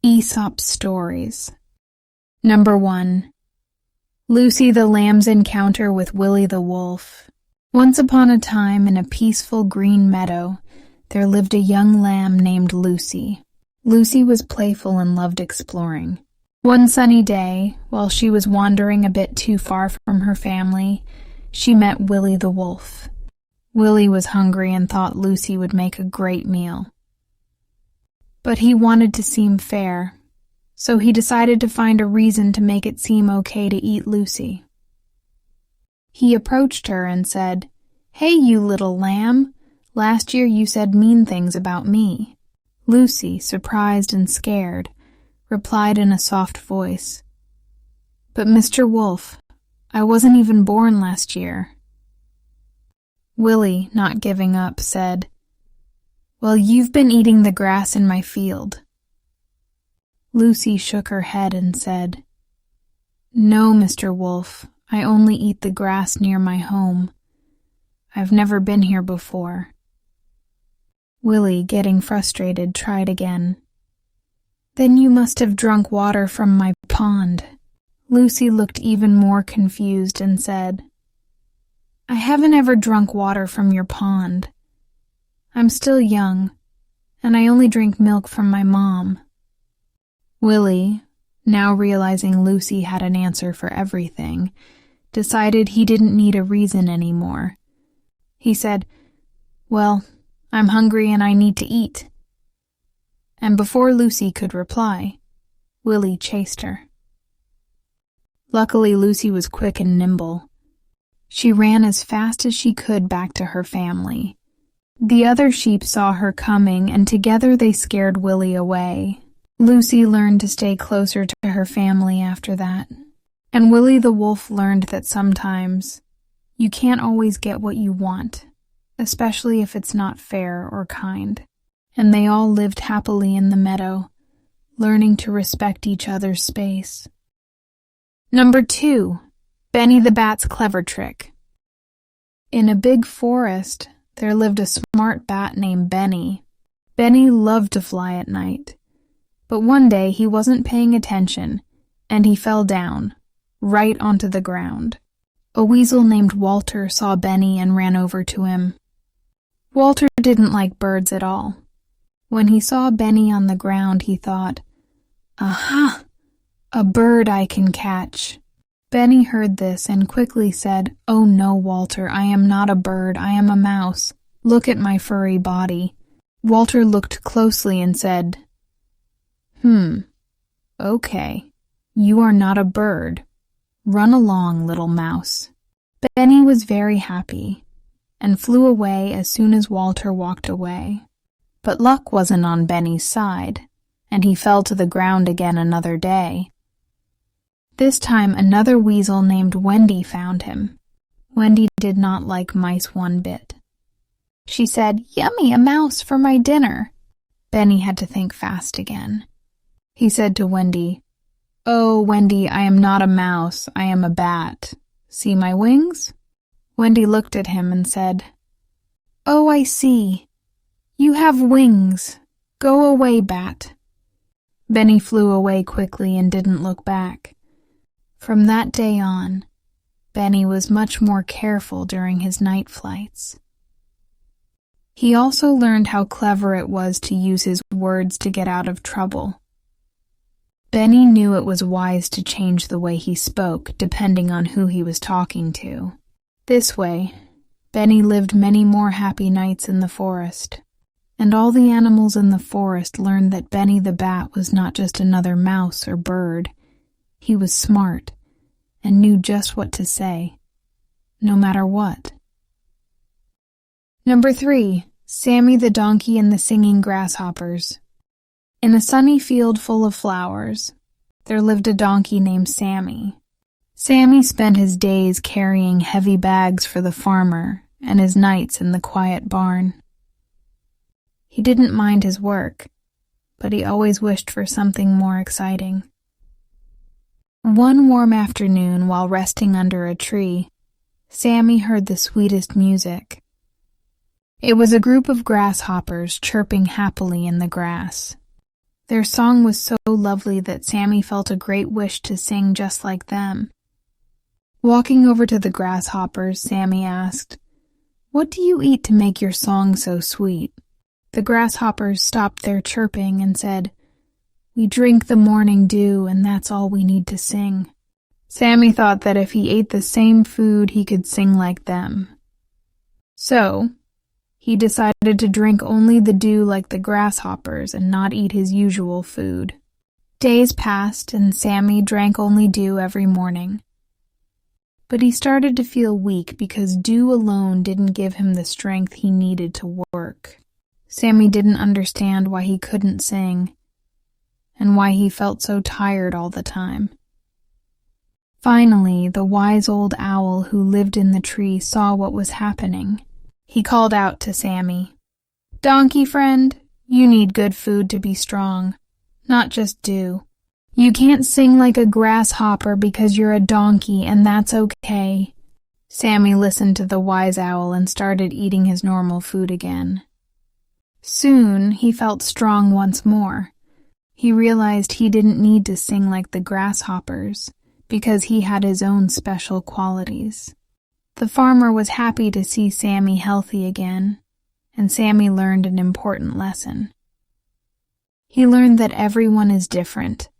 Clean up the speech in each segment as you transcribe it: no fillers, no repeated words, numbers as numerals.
Aesop's Stories. Number 1. Lucy the Lamb's Encounter with Willie the Wolf. Once upon a time, in a peaceful green meadow, there lived a young lamb named Lucy. Lucy was playful and loved exploring. One sunny day, while she was wandering a bit too far from her family, she met Willie the Wolf. Willie was hungry and thought Lucy would make a great meal. But he wanted to seem fair, so he decided to find a reason to make it seem okay to eat Lucy. He approached her and said, "Hey, you little lamb, last year you said mean things about me." Lucy, surprised and scared, replied in a soft voice, "But Mr. Wolf, I wasn't even born last year." Willie, not giving up, said, "Well, you've been eating the grass in my field." Lucy shook her head and said, "No, Mr. Wolf, I only eat the grass near my home. I've never been here before." Willie, getting frustrated, tried again. "Then you must have drunk water from my pond." Lucy looked even more confused and said, "I haven't ever drunk water from your pond. I'm still young, and I only drink milk from my mom." Willie, now realizing Lucy had an answer for everything, decided he didn't need a reason anymore. He said, "Well, I'm hungry and I need to eat." And before Lucy could reply, Willie chased her. Luckily, Lucy was quick and nimble. She ran as fast as she could back to her family. The other sheep saw her coming, and together they scared Willie away. Lucy learned to stay closer to her family after that. And Willie the Wolf learned that sometimes you can't always get what you want, especially if it's not fair or kind. And they all lived happily in the meadow, learning to respect each other's space. Number 2. Benny the Bat's Clever Trick. In a big forest, there lived a smart bat named Benny. Benny loved to fly at night. But one day he wasn't paying attention, and he fell down, right onto the ground. A weasel named Walter saw Benny and ran over to him. Walter didn't like birds at all. When he saw Benny on the ground, he thought, "Aha! A bird I can catch." Benny heard this and quickly said, "Oh no, Walter, I am not a bird, I am a mouse. Look at my furry body." Walter looked closely and said, Okay, you are not a bird. Run along, little mouse." Benny was very happy and flew away as soon as Walter walked away. But luck wasn't on Benny's side, and he fell to the ground again another day. This time another weasel named Wendy found him. Wendy did not like mice one bit. She said, "Yummy, a mouse for my dinner." Benny had to think fast again. He said to Wendy, "Oh, Wendy, I am not a mouse, I am a bat. See my wings?" Wendy looked at him and said, "Oh, I see. You have wings. Go away, bat." Benny flew away quickly and didn't look back. From that day on, Benny was much more careful during his night flights. He also learned how clever it was to use his words to get out of trouble. Benny knew it was wise to change the way he spoke depending on who he was talking to. This way, Benny lived many more happy nights in the forest, and all the animals in the forest learned that Benny the Bat was not just another mouse or bird. He was smart and knew just what to say, no matter what. Number 3. Sammy the Donkey and the Singing Grasshoppers. In a sunny field full of flowers, there lived a donkey named Sammy. Sammy spent his days carrying heavy bags for the farmer and his nights in the quiet barn. He didn't mind his work, but he always wished for something more exciting. One warm afternoon, while resting under a tree, Sammy heard the sweetest music. It was a group of grasshoppers chirping happily in the grass. Their song was so lovely that Sammy felt a great wish to sing just like them. Walking over to the grasshoppers, Sammy asked, "What do you eat to make your song so sweet?" The grasshoppers stopped their chirping and said, "We drink the morning dew, and that's all we need to sing." Sammy thought that if he ate the same food, he could sing like them. So, he decided to drink only the dew like the grasshoppers and not eat his usual food. Days passed, and Sammy drank only dew every morning. But he started to feel weak because dew alone didn't give him the strength he needed to work. Sammy didn't understand why he couldn't sing, and why he felt so tired all the time. Finally, the wise old owl who lived in the tree saw what was happening. He called out to Sammy, "Donkey friend, you need good food to be strong, not just dew. You can't sing like a grasshopper because you're a donkey, and that's okay." Sammy listened to the wise owl and started eating his normal food again. Soon, he felt strong once more. He realized he didn't need to sing like the grasshoppers because he had his own special qualities. The farmer was happy to see Sammy healthy again, and Sammy learned an important lesson. He learned that everyone is different,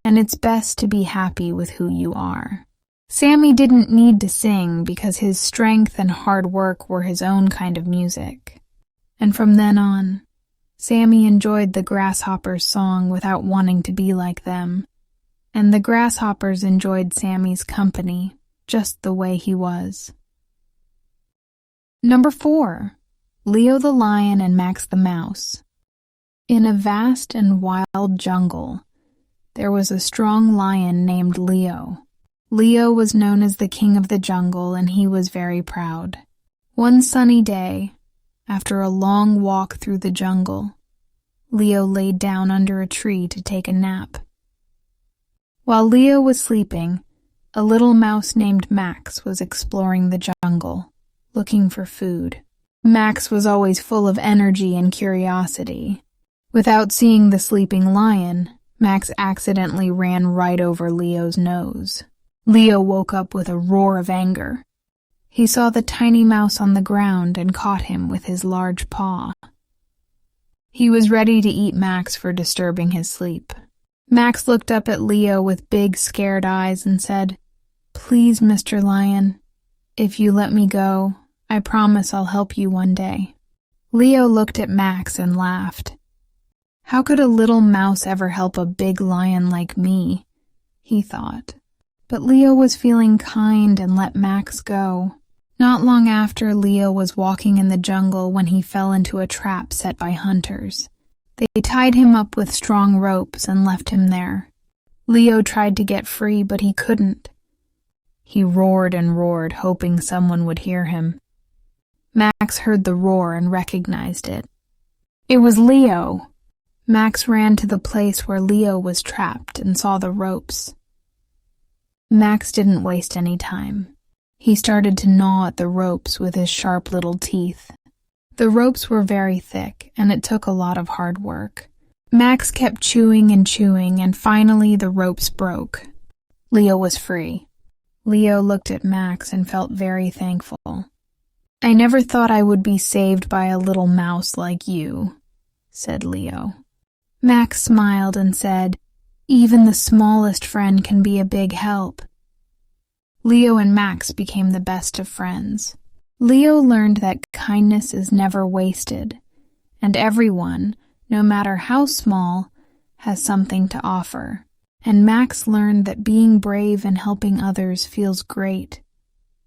and it's best to be happy with who you are. Sammy didn't need to sing because his strength and hard work were his own kind of music. And from then on, Sammy enjoyed the grasshoppers' song without wanting to be like them, and the grasshoppers enjoyed Sammy's company just the way he was. Number 4. Leo the Lion and Max the Mouse. In a vast and wild jungle, there was a strong lion named Leo. Leo was known as the king of the jungle, and he was very proud. One sunny day, after a long walk through the jungle, Leo laid down under a tree to take a nap. While Leo was sleeping, a little mouse named Max was exploring the jungle, looking for food. Max was always full of energy and curiosity. Without seeing the sleeping lion, Max accidentally ran right over Leo's nose. Leo woke up with a roar of anger. He saw the tiny mouse on the ground and caught him with his large paw. He was ready to eat Max for disturbing his sleep. Max looked up at Leo with big, scared eyes and said, "Please, Mr. Lion, if you let me go, I promise I'll help you one day." Leo looked at Max and laughed. "How could a little mouse ever help a big lion like me?" he thought. But Leo was feeling kind and let Max go. Not long after, Leo was walking in the jungle when he fell into a trap set by hunters. They tied him up with strong ropes and left him there. Leo tried to get free, but he couldn't. He roared and roared, hoping someone would hear him. Max heard the roar and recognized it. It was Leo. Max ran to the place where Leo was trapped and saw the ropes. Max didn't waste any time. He started to gnaw at the ropes with his sharp little teeth. The ropes were very thick, and it took a lot of hard work. Max kept chewing and chewing, and finally the ropes broke. Leo was free. Leo looked at Max and felt very thankful. "I never thought I would be saved by a little mouse like you," said Leo. Max smiled and said, "Even the smallest friend can be a big help." Leo and Max became the best of friends. Leo learned that kindness is never wasted, and everyone, no matter how small, has something to offer. And Max learned that being brave and helping others feels great,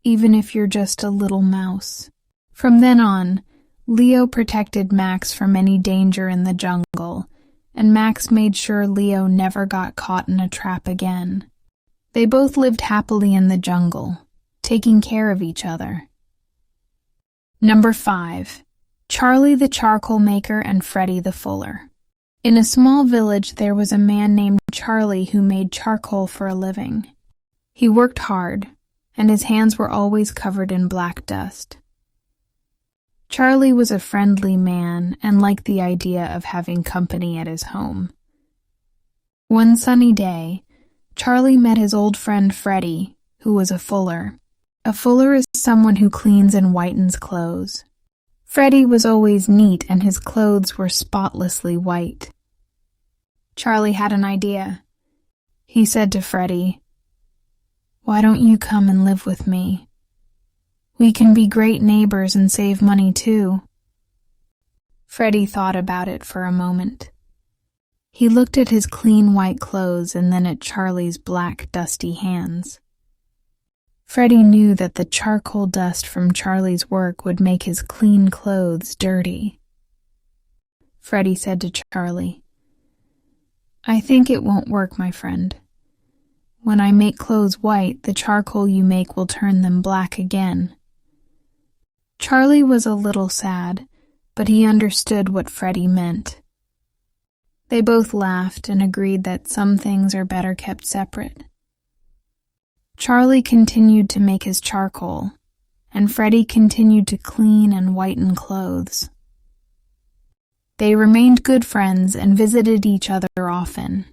even if you're just a little mouse. From then on, Leo protected Max from any danger in the jungle, and Max made sure Leo never got caught in a trap again. They both lived happily in the jungle, taking care of each other. Number 5. Charlie the Charcoal Maker and Freddy the Fuller. In a small village there was a man named Charlie who made charcoal for a living. He worked hard, and his hands were always covered in black dust. Charlie was a friendly man and liked the idea of having company at his home. One sunny day, Charlie met his old friend Freddie, who was a fuller. A fuller is someone who cleans and whitens clothes. Freddie was always neat and his clothes were spotlessly white. Charlie had an idea. He said to Freddie, "Why don't you come and live with me? We can be great neighbors and save money too." Freddie thought about it for a moment. He looked at his clean white clothes and then at Charlie's black, dusty hands. Freddie knew that the charcoal dust from Charlie's work would make his clean clothes dirty. Freddie said to Charlie, "I think it won't work, my friend. When I make clothes white, the charcoal you make will turn them black again." Charlie was a little sad, but he understood what Freddie meant. They both laughed and agreed that some things are better kept separate. Charlie continued to make his charcoal, and Freddie continued to clean and whiten clothes. They remained good friends and visited each other often,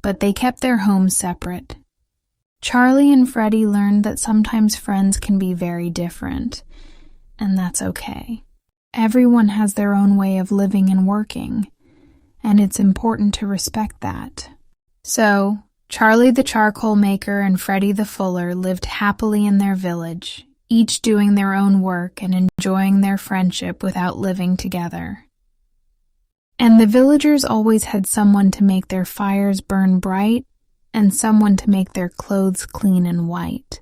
but they kept their homes separate. Charlie and Freddie learned that sometimes friends can be very different, and that's okay. Everyone has their own way of living and working, and it's important to respect that. So, Charlie the charcoal maker and Freddie the fuller lived happily in their village, each doing their own work and enjoying their friendship without living together. And the villagers always had someone to make their fires burn bright and someone to make their clothes clean and white.